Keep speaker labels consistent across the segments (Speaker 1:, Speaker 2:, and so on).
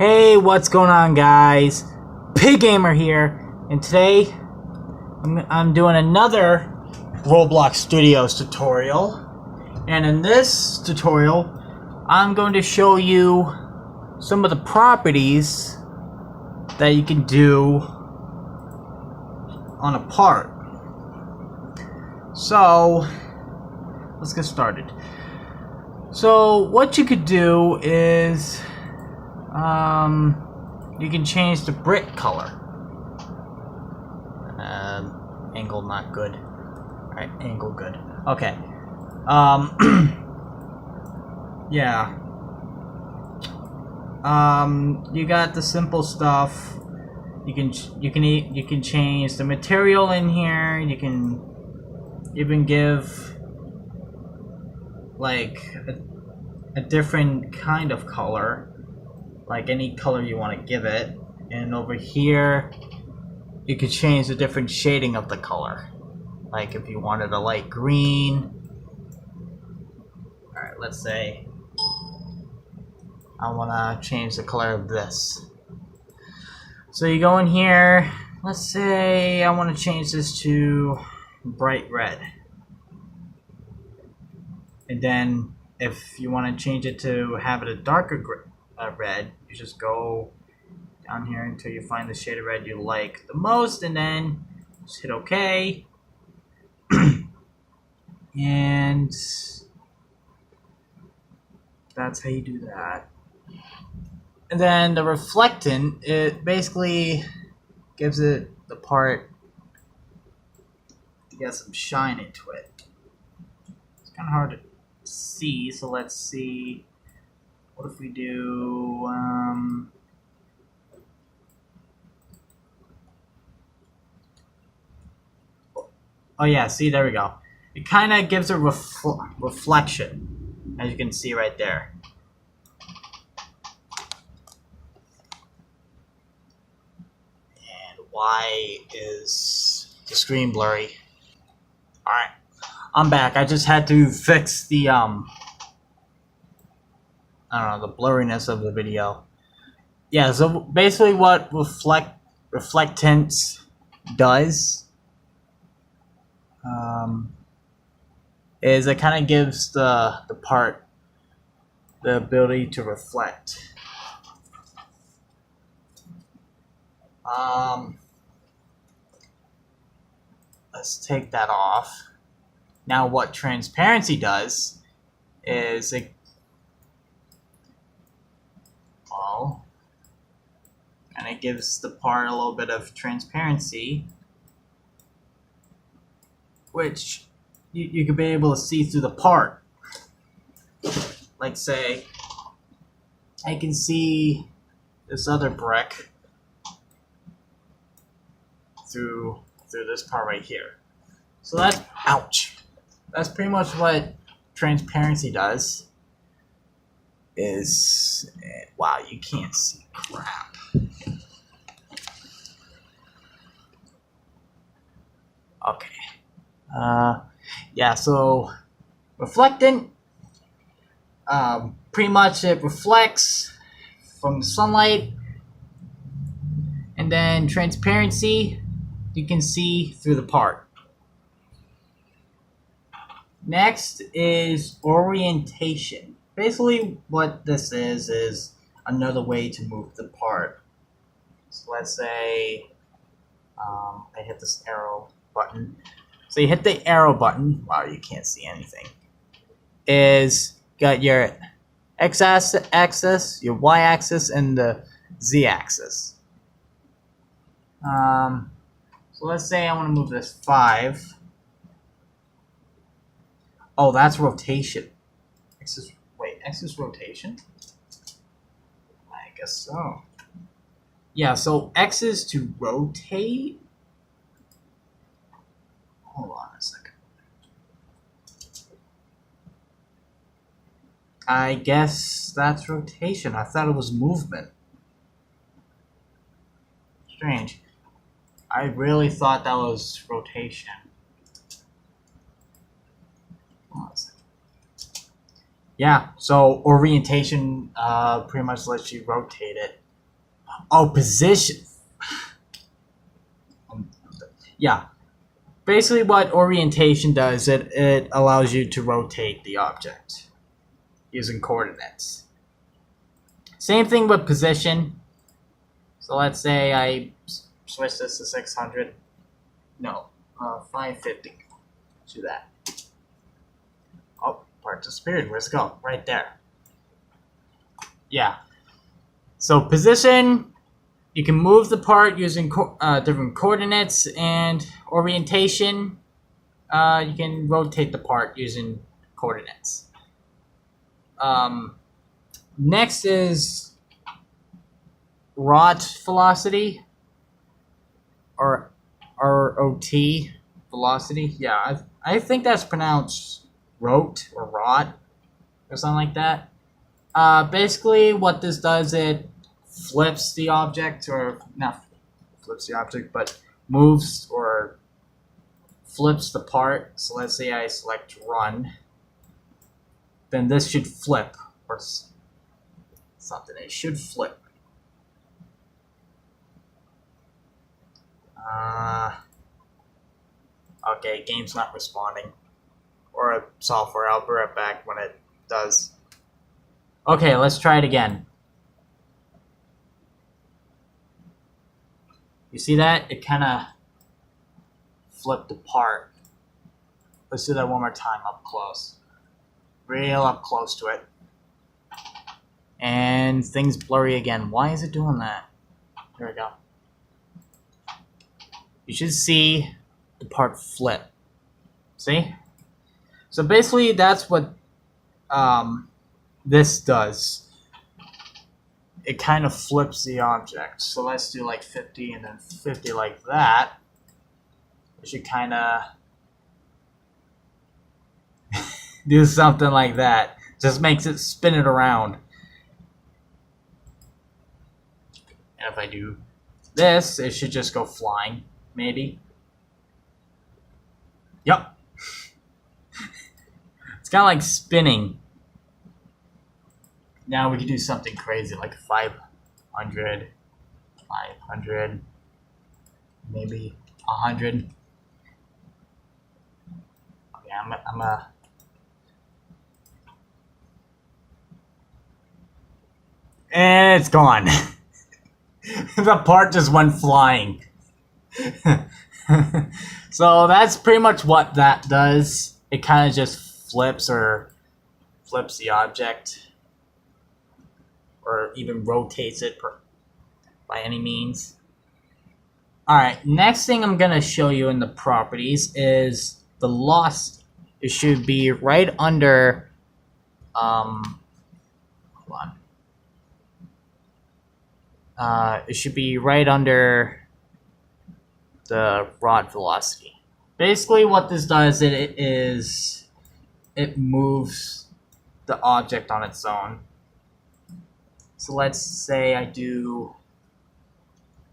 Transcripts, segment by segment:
Speaker 1: Hey, what's going on, guys? Pig Gamer here, and today I'm doing another Roblox Studios tutorial. And in this tutorial, I'm going to show you some of the properties that you can do on a part. So let's get started. So what you could do is you can change the brick color. Angle not good. Alright, angle good. Okay. Yeah. You got the simple stuff. You can change the material in here. You can even give like a different kind of color, like any color you want to give it. And over here you could change the different shading of the color, like if you wanted a light green. Alright, let's say I want to change the color of this. So you go in here, let's say I want to change this to bright red. And then if you want to change it to have it a darker red, you just go down here until you find the shade of red you like the most, and then just hit OK. And that's how you do that. And then the reflectant, it basically gives it the part to get some shine into it. It's kind of hard to see, so let's see. What if we do oh yeah, see, there we go. It kind of gives a reflection, as you can see right there. And why is the screen blurry? Alright, I'm back. I just had to fix the I don't know, the blurriness of the video. Yeah, so basically what reflectance does is it kind of gives the part the ability to reflect. Let's take that off. Now what transparency does is it and it gives the part a little bit of transparency, which you could be able to see through the part. Like say, I can see this other brick through this part right here. So that's, ouch. That's pretty much what transparency does. Is, wow, you can't see crap. Okay. Yeah, so reflectant, pretty much it reflects from the sunlight. And then transparency, you can see through the part. Next is orientation. Basically what this is another way to move the part. So let's say I hit this arrow button. So you hit the arrow button. Wow, you can't see anything. Is got your x-axis, your y-axis, and the z-axis. So let's say I want to move this 5. Oh, that's rotation. X is rotation? I guess so. Yeah, so X is to rotate. Hold on a second. I guess that's rotation. I thought it was movement. Strange. I really thought that was rotation. Hold on a second. Yeah, so orientation pretty much lets you rotate it. Oh, position. Yeah. Basically, what orientation does, it allows you to rotate the object using coordinates. Same thing with position. So let's say I switch this to 600. No, 550. Do that. Oh, part disappeared. Where's it go? Right there. Yeah. So position, you can move the part using different coordinates, and orientation, you can rotate the part using coordinates. Next is rot velocity, or ROT velocity. Yeah, I think that's pronounced rot or rot or something like that. Basically, what this does, it flips the object, or not flips the object, but moves or flips the part. So let's say I select run, then this should flip or something. It should flip. Okay, game's not responding, or a software. I'll be right back when it does. Okay, let's try it again. You see that? It kind of flipped apart. Let's do that one more time up close. Real up close to it. And things blurry again. Why is it doing that? There we go. You should see the part flip. See? So basically that's what this does. It kind of flips the object. So let's do like 50 and then 50 like that. It should kind of do something like that. Just makes it spin it around. And if I do this, it should just go flying, maybe. Yup. It's kind of like spinning. Now we can do something crazy like 500, maybe 100. Okay, I'm a and it's gone. The part just went flying. So that's pretty much what that does. It kind of just flips the object, or even rotates it by any means. Alright, next thing I'm going to show you in the properties is the velocity. It should be right under, hold on. It should be right under the rod velocity. Basically what this does, it moves the object on its own. So let's say I do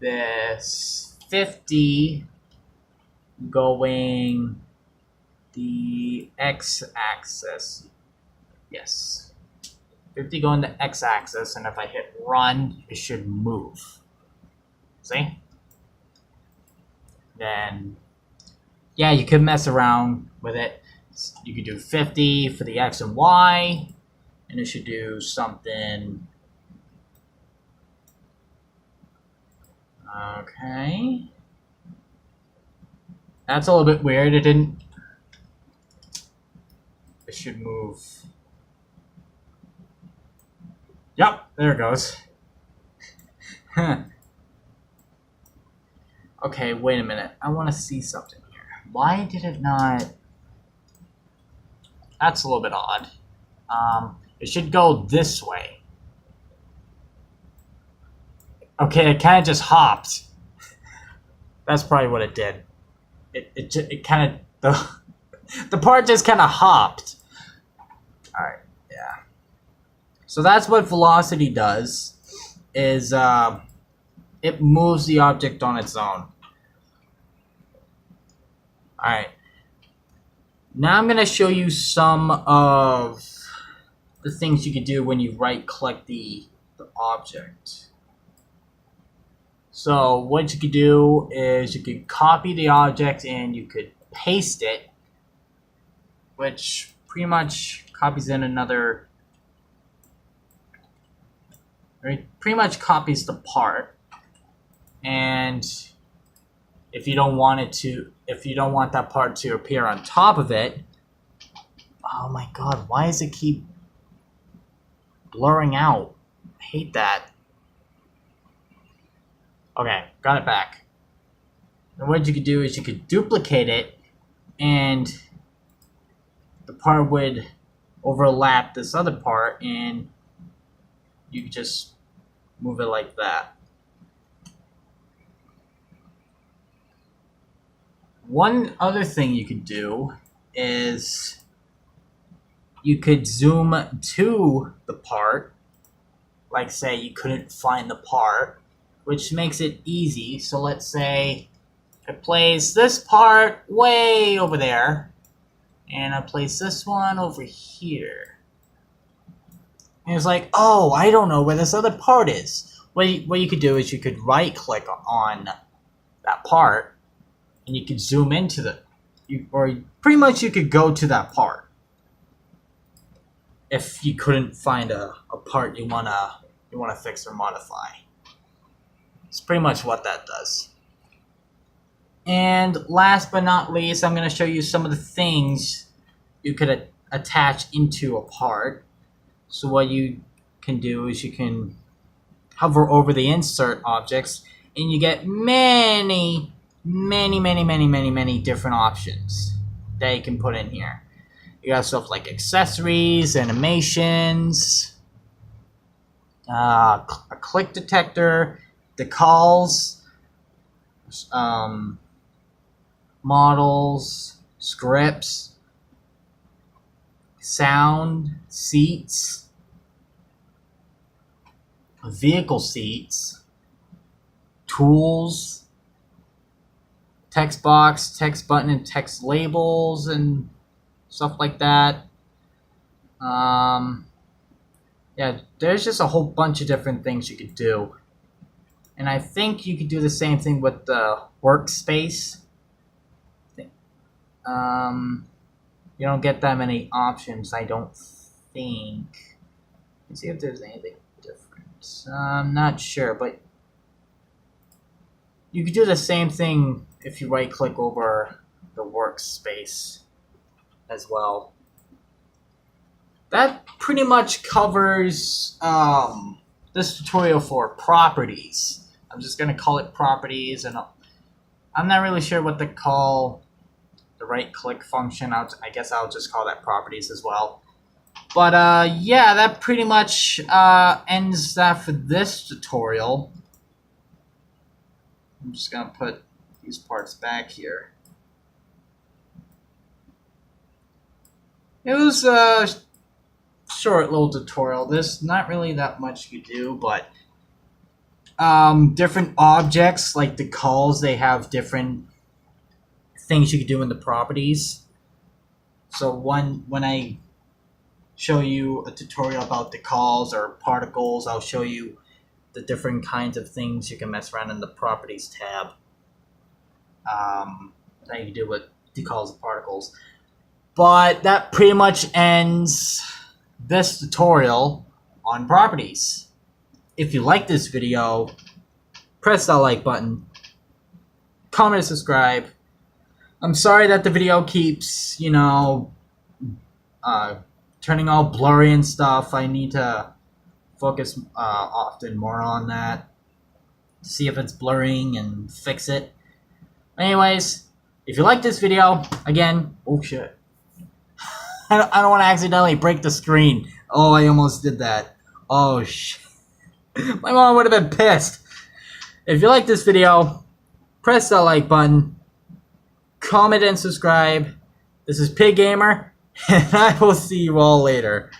Speaker 1: this 50 going the x-axis. Yes. 50 going the x-axis, and if I hit run, it should move. See? Then, yeah, you could mess around with it. You could do 50 for the x and y, and it should do something. Okay. That's a little bit weird. It should move. Yep, there it goes. Okay, wait a minute. I want to see something here. Why did it not? That's a little bit odd. It should go this way. Okay, it kind of just hopped. That's probably what it did. It kind of the part just kind of hopped. All right, yeah. So that's what velocity does. Is it moves the object on its own. All right. Now I'm gonna show you some of the things you can do when you right-click the object. So what you could do is you could copy the object and you could paste it, which pretty much copies in another, right? Pretty much copies the part. And if you don't want that part to appear on top of it, oh my god, why does it keep blurring out? I hate that. Okay, got it back. And what you could do is you could duplicate it, and the part would overlap this other part, and you could just move it like that. One other thing you could do is you could zoom to the part, like say you couldn't find the part, which makes it easy. So let's say I place this part way over there, and I place this one over here. And it's like, oh, I don't know where this other part is. What you could do is you could right click on that part, and you could zoom into or pretty much you could go to that part. If you couldn't find a part you wanna fix or modify. It's pretty much what that does. And last but not least, I'm going to show you some of the things you could attach into a part. So what you can do is you can hover over the insert objects, and you get many different options that you can put in here. You got stuff like accessories, animations, a click detector, decals, models, scripts, sound, seats, vehicle seats, tools, text box, text button, and text labels, and stuff like that. Yeah, there's just a whole bunch of different things you could do. And I think you could do the same thing with the workspace. You don't get that many options, I don't think. Let's see if there's anything different. I'm not sure, but you could do the same thing if you right click over the workspace as well. That pretty much covers this tutorial for properties. I'm just going to call it properties, and I'm not really sure what to call the right click function. I guess I'll just call that properties as well. But yeah, that pretty much ends that for this tutorial. I'm just going to put these parts back here. It was a short little tutorial. There's not really that much you do, but different objects like the calls, they have different things you can do in the properties. So when I show you a tutorial about the calls or particles, I'll show you the different kinds of things you can mess around in the properties tab. That you can do with decals and particles. But that pretty much ends this tutorial on properties. If you like this video, press that like button, comment and subscribe. I'm sorry that the video keeps, you know, turning all blurry and stuff. I need to focus often more on that to see if it's blurring and fix it. Anyways, if you like this video, again, oh shit. I don't want to accidentally break the screen. Oh, I almost did that. Oh shit. My mom would have been pissed. If you like this video, press that like button, comment and subscribe. This is Pig Gamer, and I will see you all later.